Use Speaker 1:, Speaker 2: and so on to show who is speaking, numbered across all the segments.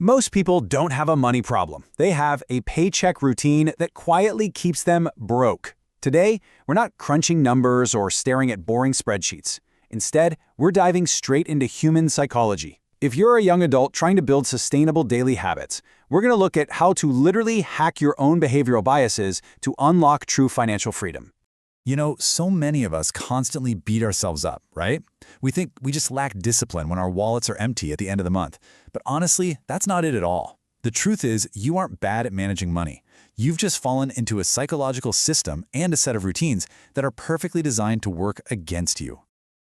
Speaker 1: Most people don't have a money problem. They have a paycheck routine that quietly keeps them broke. Today, we're not crunching numbers or staring at boring spreadsheets. Instead, we're diving straight into human psychology. If you're a young adult trying to build sustainable daily habits, we're going to look at how to literally hack your own behavioral biases to unlock true financial freedom.
Speaker 2: You know, so many of us constantly beat ourselves up, right? We think we just lack discipline when our wallets are empty at the end of the month. But honestly, that's not it at all. The truth is, you aren't bad at managing money. You've just fallen into a psychological system and a set of routines that are perfectly designed to work against you.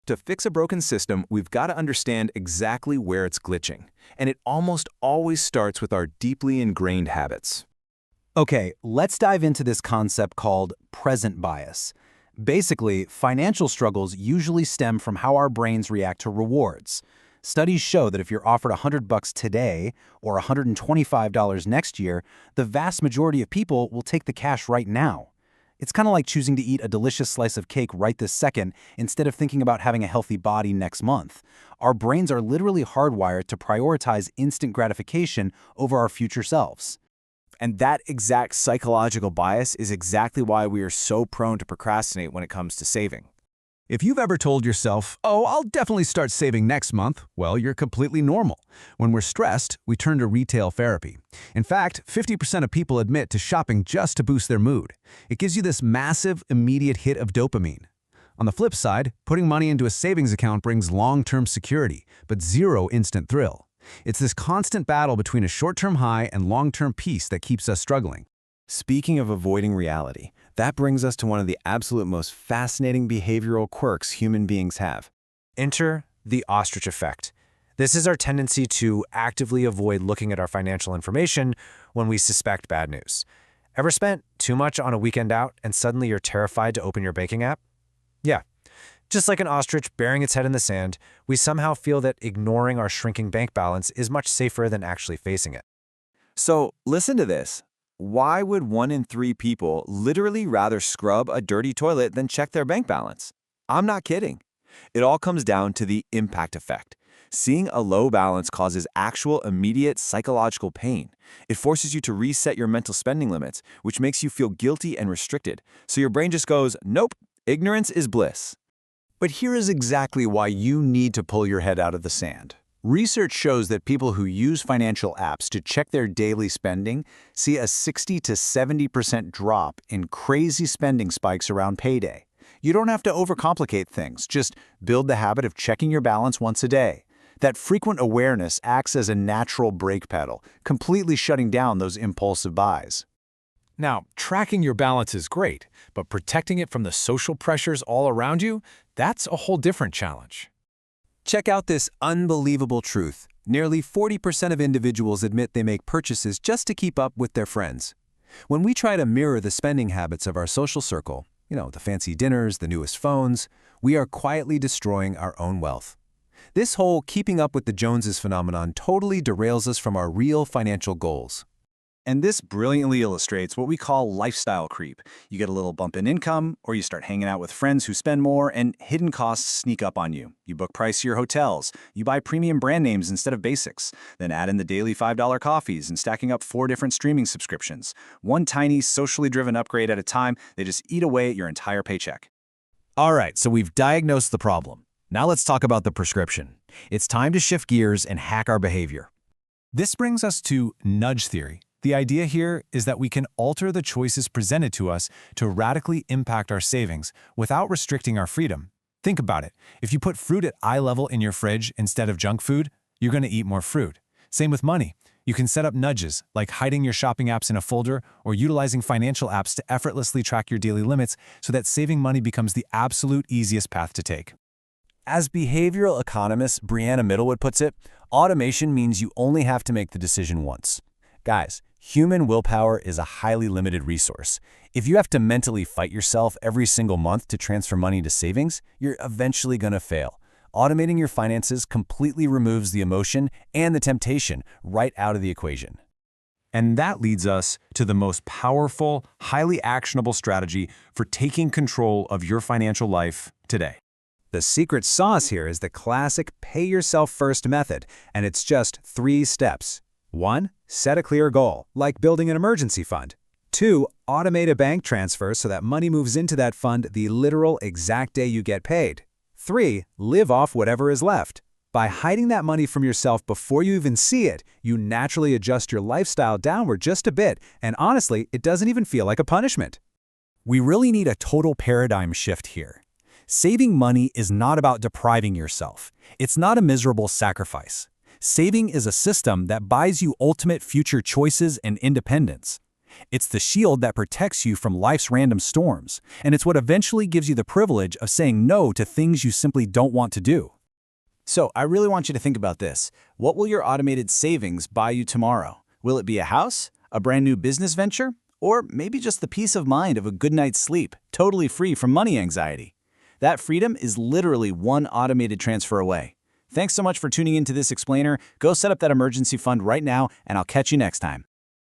Speaker 3: To fix a broken system, we've got to understand exactly where it's glitching. And it almost always starts with our deeply ingrained habits.
Speaker 1: Okay, let's dive into this concept called present bias. Basically, financial struggles usually stem from how our brains react to rewards. Studies show that if you're offered $100 today or $125 next year, the vast majority of people will take the cash right now. It's kind of like choosing to eat a delicious slice of cake right this second instead of thinking about having a healthy body next month. Our brains are literally hardwired to prioritize instant gratification over our future selves.
Speaker 3: And that exact psychological bias is exactly why we are so prone to procrastinate when it comes to saving.
Speaker 4: If you've ever told yourself, "Oh, I'll definitely start saving next month," well, you're completely normal. When we're stressed, we turn to retail therapy. In fact, 50% of people admit to shopping just to boost their mood. It gives you this massive, immediate hit of dopamine. On the flip side, putting money into a savings account brings long-term security, but zero instant thrill. It's this constant battle between a short-term high and long-term peace that keeps us struggling.
Speaker 3: Speaking of avoiding reality, that brings us to one of the absolute most fascinating behavioral quirks human beings have.
Speaker 5: Enter the Ostrich Effect. This is our tendency to actively avoid looking at our financial information when we suspect bad news. Ever spent too much on a weekend out and suddenly you're terrified to open your banking app? Yeah. Just like an ostrich burying its head in the sand, we somehow feel that ignoring our shrinking bank balance is much safer than actually facing it.
Speaker 3: So listen to this. Why would 1 in 3 people literally rather scrub a dirty toilet than check their bank balance? I'm not kidding. It all comes down to the impact effect. Seeing a low balance causes actual immediate psychological pain. It forces you to reset your mental spending limits, which makes you feel guilty and restricted. So your brain just goes, nope, ignorance is bliss.
Speaker 1: But here is exactly why you need to pull your head out of the sand. Research shows that people who use financial apps to check their daily spending see a 60 to 70% drop in crazy spending spikes around payday. You don't have to overcomplicate things, just build the habit of checking your balance once a day. That frequent awareness acts as a natural brake pedal, completely shutting down those impulsive buys.
Speaker 6: Now, tracking your balance is great, but protecting it from the social pressures all around you, that's a whole different challenge.
Speaker 3: Check out this unbelievable truth. Nearly 40% of individuals admit they make purchases just to keep up with their friends. When we try to mirror the spending habits of our social circle, the fancy dinners, the newest phones, we are quietly destroying our own wealth. This whole keeping up with the Joneses phenomenon totally derails us from our real financial goals.
Speaker 1: And this brilliantly illustrates what we call lifestyle creep. You get a little bump in income, or you start hanging out with friends who spend more, and hidden costs sneak up on you. You book pricier hotels, you buy premium brand names instead of basics, then add in the daily $5 coffees and stacking up 4 different streaming subscriptions. One tiny, socially driven upgrade at a time, they just eat away at your entire paycheck.
Speaker 2: All right, so we've diagnosed the problem. Now let's talk about the prescription. It's time to shift gears and hack our behavior. This brings us to nudge theory. The idea here is that we can alter the choices presented to us to radically impact our savings without restricting our freedom. Think about it. If you put fruit at eye level in your fridge instead of junk food, you're going to eat more fruit. Same with money. You can set up nudges, like hiding your shopping apps in a folder or utilizing financial apps to effortlessly track your daily limits so that saving money becomes the absolute easiest path to take.
Speaker 3: As behavioral economist Brianna Middlewood puts it, automation means you only have to make the decision once. Guys, human willpower is a highly limited resource. If you have to mentally fight yourself every single month to transfer money to savings, you're eventually going to fail. Automating your finances completely removes the emotion and the temptation right out of the equation.
Speaker 4: And that leads us to the most powerful, highly actionable strategy for taking control of your financial life today.
Speaker 1: The secret sauce here is the classic pay yourself first method, and it's just 3 steps. 1. Set a clear goal, like building an emergency fund. 2. Automate a bank transfer so that money moves into that fund the literal exact day you get paid. 3. Live off whatever is left. By hiding that money from yourself before you even see it, you naturally adjust your lifestyle downward just a bit, and honestly, it doesn't even feel like a punishment.
Speaker 2: We really need a total paradigm shift here. Saving money is not about depriving yourself. It's not a miserable sacrifice. Saving is a system that buys you ultimate future choices and independence. It's the shield that protects you from life's random storms, and it's what eventually gives you the privilege of saying no to things you simply don't want to do.
Speaker 1: So, I really want you to think about this. What will your automated savings buy you tomorrow? Will it be a house, a brand new business venture, or maybe just the peace of mind of a good night's sleep, totally free from money anxiety? That freedom is literally one automated transfer away. Thanks so much for tuning into this explainer. Go set up that emergency fund right now, and I'll catch you next time.